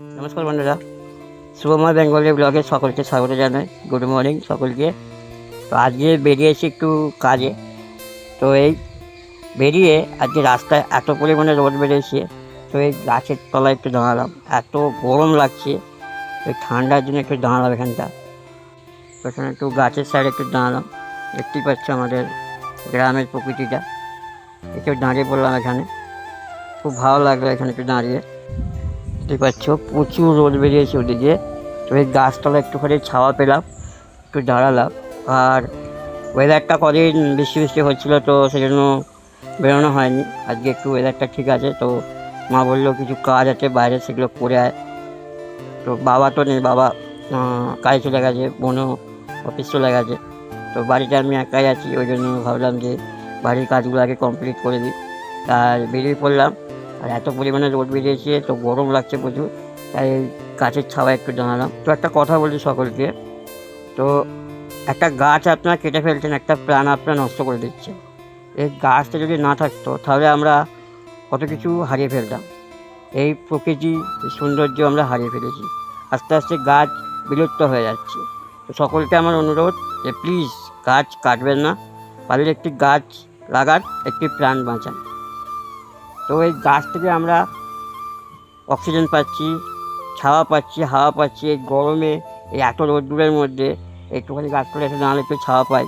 নমস্কার বন্ধুরা, শুভময় বেঙ্গলি ব্লগে সকলকে স্বাগত জানাই। গুড মর্নিং সকলকে। তো আজকে বেরিয়েছি একটু কাজে। তো এই বেরিয়ে আজকে রাস্তায় এত পরিমাণে রোদ বেরিয়েছে, তো এই গাছের তলায় একটু দাঁড়ালাম। এত গরম লাগছে, ওই ঠান্ডার জন্য একটু দাঁড়ালাম এখানটা। তো এখানে একটু গাছের সাইডে একটু দাঁড়ালাম। দেখতেই পাচ্ছি আমাদের গ্রামের প্রকৃতিটা, একটু দাঁড়িয়ে পড়লাম এখানে। খুব ভালো লাগলো এখানে একটু দাঁড়িয়ে। দেখতে পাচ্ছ প্রচুর রোদ বেরিয়েছে ওদিকে। তো এই গাছতলা একটুখানি ছাওয়া পেলাম, একটু দাঁড়ালাম। আর ওয়েদারটা কদিন বৃষ্টি বৃষ্টি হচ্ছিলো, তো সেই জন্য বেরোনো হয়নি। আজকে একটু ওয়েদারটা ঠিক আছে, তো মা বললো কিছু কাজ আছে বাইরে, সেগুলো করে আয়। তো বাবা তো নেই, বাবা কাজে চলে গেছে, বোনও অফিস চলে গেছে। তো বাড়িতে আমি একাই আছি, ওই জন্য ভাবলাম যে বাড়ির কাজগুলো আগে কমপ্লিট করে দিই। আর বেরিয়ে পড়লাম। আর এত পরিমাণে রোদ বেরিয়েছে, তো গরম লাগছে প্রচুর, তাই গাছের ছাওয়ায় একটু দাঁড়ালাম। তো একটা কথা বলি সকলকে, তো একটা গাছ আপনারা কেটে ফেলছেন, একটা প্রাণ আপনারা নষ্ট করে দিচ্ছেন। এই গাছটা যদি না থাকতো তাহলে আমরা কত কিছু হারিয়ে ফেলতাম। এই প্রকৃতি, এই সৌন্দর্য আমরা হারিয়ে ফেলেছি। আস্তে আস্তে গাছ বিলুপ্ত হয়ে যাচ্ছে। তো সকলকে আমার অনুরোধ যে প্লিজ গাছ কাটবেন না, পারলে একটি গাছ লাগান, একটি প্রাণ বাঁচান। তো এই গাছ থেকে আমরা অক্সিজেন পাচ্ছি, ছাওয়া পাচ্ছি, হাওয়া পাচ্ছি। এই গরমে, এই এত রোদ্দুরের মধ্যে একটুখানি গাছপালা এসে দাঁড়ালে একটু ছাওয়া পাই,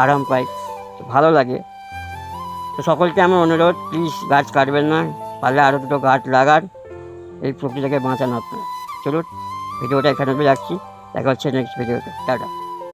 আরাম পাই, তো ভালো লাগে। তো সকলকে আমার অনুরোধ, প্লিজ গাছ কাটবেন না, পারলে আরও দুটো গাছ লাগান, এই প্রকৃতিকে বাঁচান আপনারা। চলুন, ভিডিওটা এখানে রাখছি। দেখা হচ্ছে নেক্সট ভিডিওতে। টাটা।